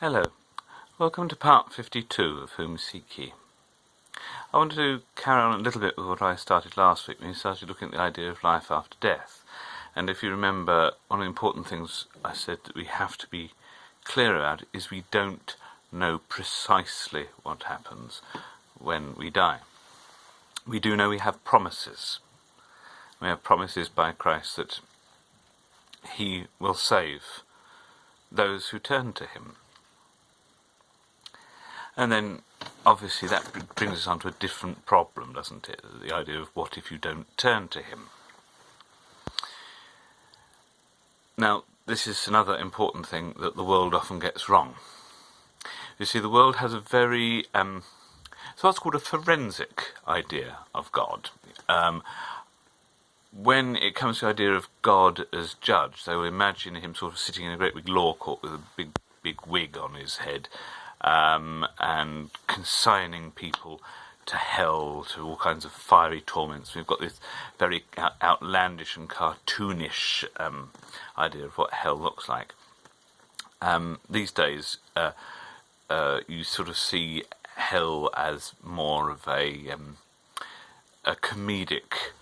Hello, welcome to part 52 of Whom Seek Ye. I want to carry on a little bit with what I started last week when we started looking at the idea of life after death. And if you remember, one of the important things I said that we have to be clear about is we don't know precisely what happens when we die. We do know we have promises. We have promises by Christ that He will save those who turn to Him. And then, obviously, that brings us on to a different problem, doesn't it? The idea of what if you don't turn to Him? Now, this is another important thing that the world often gets wrong. You see, the world has a very, it's what's called a forensic idea of God. When it comes to the idea of God as judge, they will imagine Him sort of sitting in a great big law court with a big wig on His head, and consigning people to hell, to all kinds of fiery torments. We've got this very outlandish and cartoonish idea of what hell looks like. These days, you sort of see hell as more of a comedic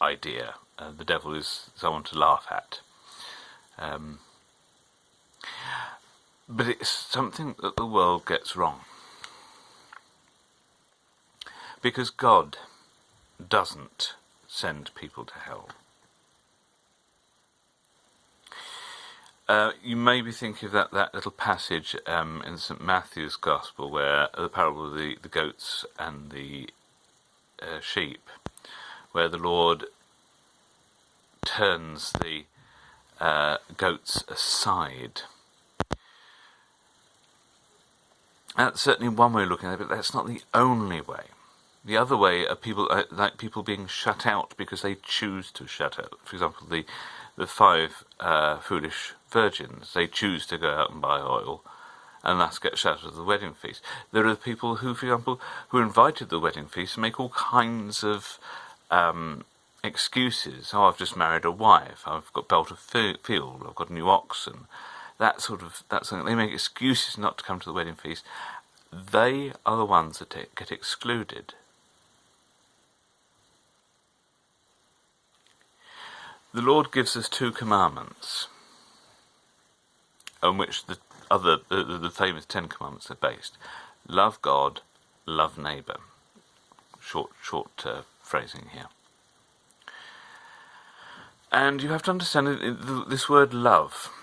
idea. The devil is someone to laugh at. But it's something that the world gets wrong. Because God doesn't send people to hell. You may be thinking of that little passage in St. Matthew's Gospel where the parable of the goats and the sheep, where the Lord turns the goats aside. That's certainly one way of looking at it, but that's not the only way. The other way are people being shut out because they choose to shut out. For example, the five foolish virgins, they choose to go out and buy oil and thus get shut out of the wedding feast. There are people who, for example, who are invited to the wedding feast and make all kinds of excuses. Oh, I've just married a wife, I've got built a field, I've got new oxen. That's something. They make excuses not to come to the wedding feast. They are the ones that get excluded. The Lord gives us two commandments, on which the famous 10 Commandments are based: love God, love neighbour. Short phrasing here. And you have to understand this word love.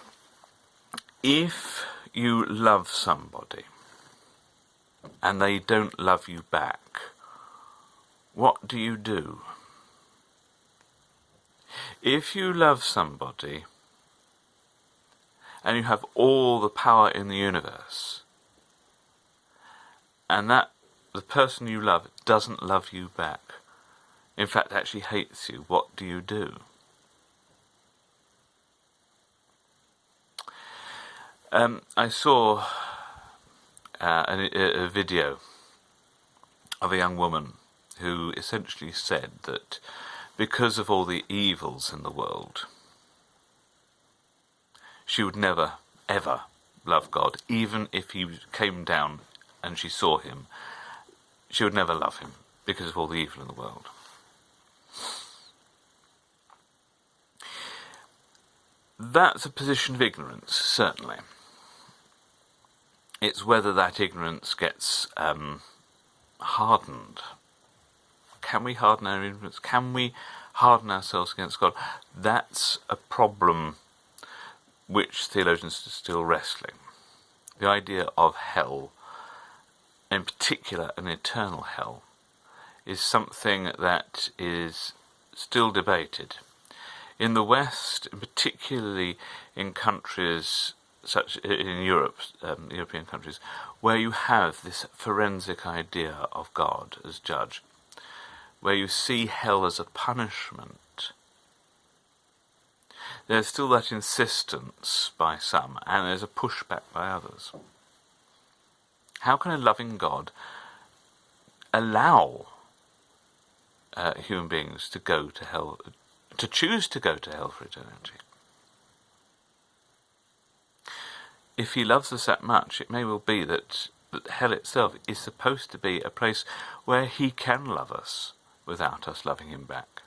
If you love somebody and they don't love you back, what do you do? If you love somebody and you have all the power in the universe and that the person you love doesn't love you back, in fact actually hates you, what do you do? I saw a video of a young woman who essentially said that because of all the evils in the world, she would never, ever love God. Even if He came down and she saw Him, she would never love Him because of all the evil in the world. That's a position of ignorance, certainly. It's whether that ignorance gets hardened. Can we harden our ignorance? Can we harden ourselves against God? That's a problem which theologians are still wrestling. The idea of hell, in particular an eternal hell, is something that is still debated. In the West, particularly in countries such in Europe, European countries, where you have this forensic idea of God as judge, where you see hell as a punishment, there's still that insistence by some, and there's a pushback by others. How can a loving God allow human beings to go to hell, to choose to go to hell for eternity? if he loves us that much, it may well be that hell itself is supposed to be a place where he can love us without us loving him back.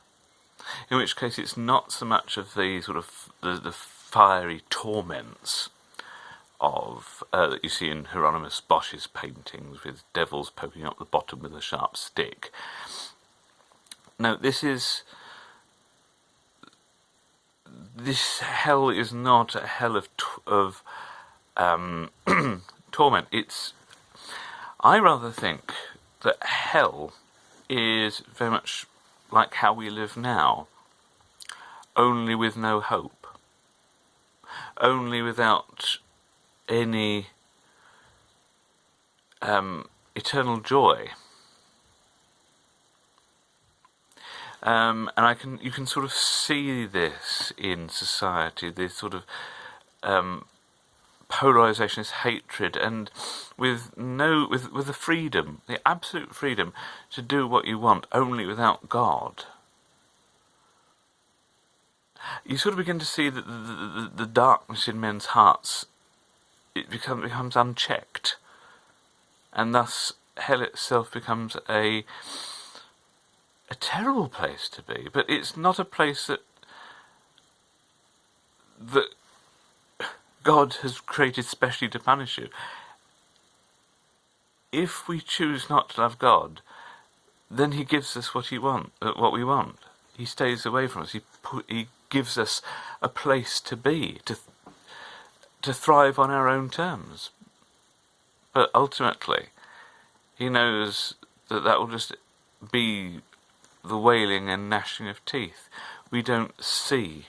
In which case it's not so much of the sort of the fiery torments of that you see in Hieronymus Bosch's paintings with devils poking up the bottom with a sharp stick. No, this hell is not a hell of torment. I rather think that hell is very much like how we live now, only with no hope, only without any eternal joy. And you can sort of see this in society, this sort of polarization, this hatred, and with the freedom, the absolute freedom to do what you want, only without God. You sort of begin to see that the darkness in men's hearts, it becomes unchecked, and thus hell itself becomes a terrible place to be. But it's not a place that God has created specially to punish you. If we choose not to love God, then he gives us what we want. He stays away from us. He gives us a place to be, to thrive on our own terms. But ultimately, he knows that will just be the wailing and gnashing of teeth. We don't see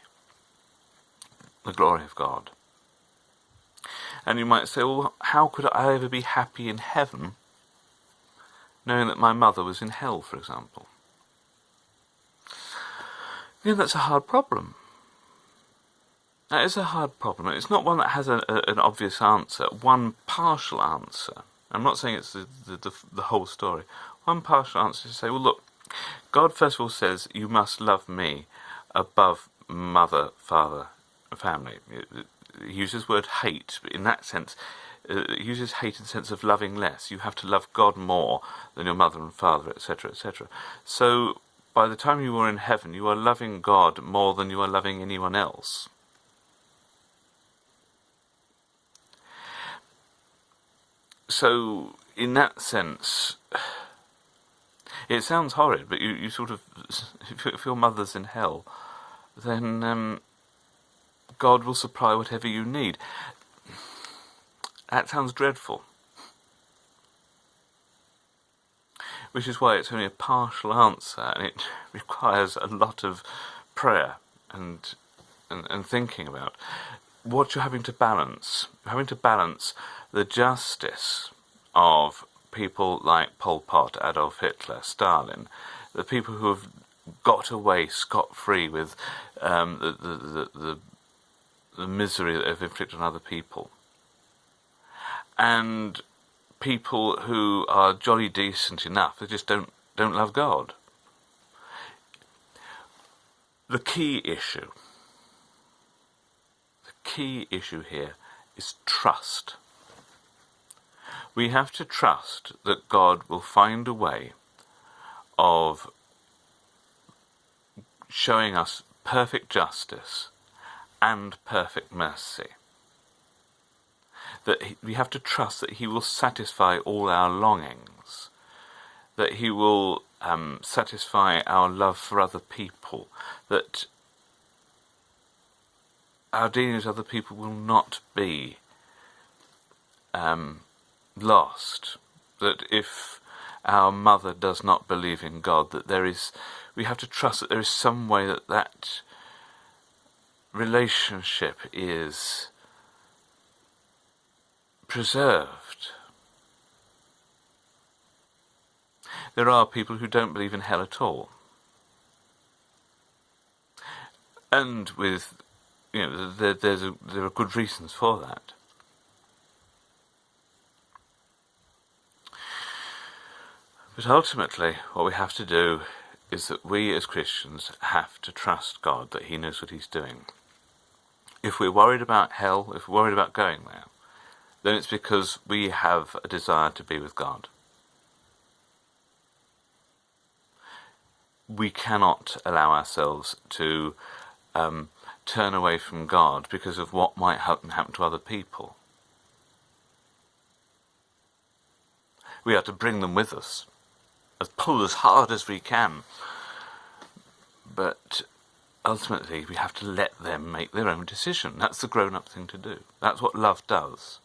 the glory of God. And you might say, well, how could I ever be happy in heaven knowing that my mother was in hell, for example? Yeah, that's a hard problem. That is a hard problem. It's not one that has an obvious answer, one partial answer. I'm not saying it's the whole story. One partial answer is to say, well, look, God first of all says you must love me above mother, father, and family. He uses the word hate, but in that sense, he uses hate in the sense of loving less. You have to love God more than your mother and father, etc., etc. So, by the time you are in heaven, you are loving God more than you are loving anyone else. So, in that sense, it sounds horrid, but you sort of, if your mother's in hell, then God will supply whatever you need. That sounds dreadful. Which is why it's only a partial answer, and it requires a lot of prayer and thinking about what you're having to balance. You're having to balance the justice of people like Pol Pot, Adolf Hitler, Stalin, the people who have got away scot-free with the misery that they've inflicted on other people, and people who are jolly decent enough, they just don't love God. The key issue here is trust. We have to trust that God will find a way of showing us perfect justice and perfect mercy. That we have to trust that he will satisfy all our longings, that he will satisfy our love for other people, that our dealings with other people will not be lost, that if our mother does not believe in God, that we have to trust that there is some way that relationship is preserved. There are people who don't believe in hell at all, and there are good reasons for that. But ultimately, what we have to do is that we as Christians have to trust God, that he knows what he's doing. If we're worried about hell, if we're worried about going there, then it's because we have a desire to be with God. We cannot allow ourselves to turn away from God because of what might happen to other people. We are to bring them with us, pull as hard as we can, but ultimately we have to let them make their own decision. That's the grown-up thing to do. That's what love does.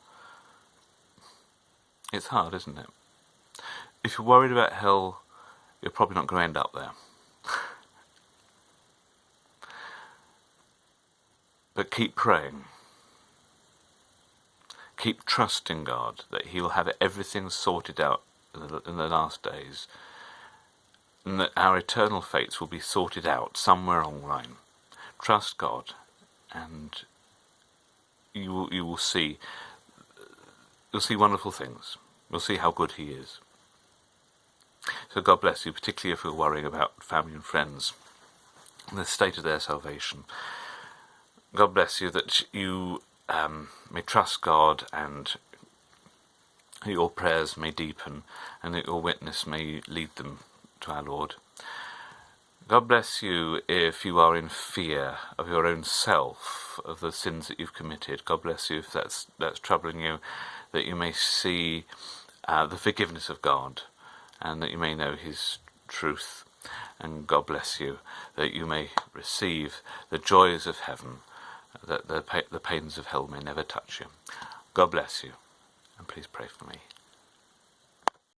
It's hard, isn't it? If you're worried about hell, you're probably not going to end up there. But keep praying. Keep trusting God that He will have everything sorted out in the last days, and that our eternal fates will be sorted out somewhere along the line. Trust God, and you will see. You'll see wonderful things. You'll see how good He is. So God bless you, particularly if you're worrying about family and friends and the state of their salvation. God bless you that you may trust God, and your prayers may deepen, and that your witness may lead them to our Lord. God bless you if you are in fear of your own self, of the sins that you've committed. God bless you if that's troubling you, that you may see the forgiveness of God, and that you may know His truth. And God bless you that you may receive the joys of heaven, that the pains of hell may never touch you. God bless you, and please pray for me.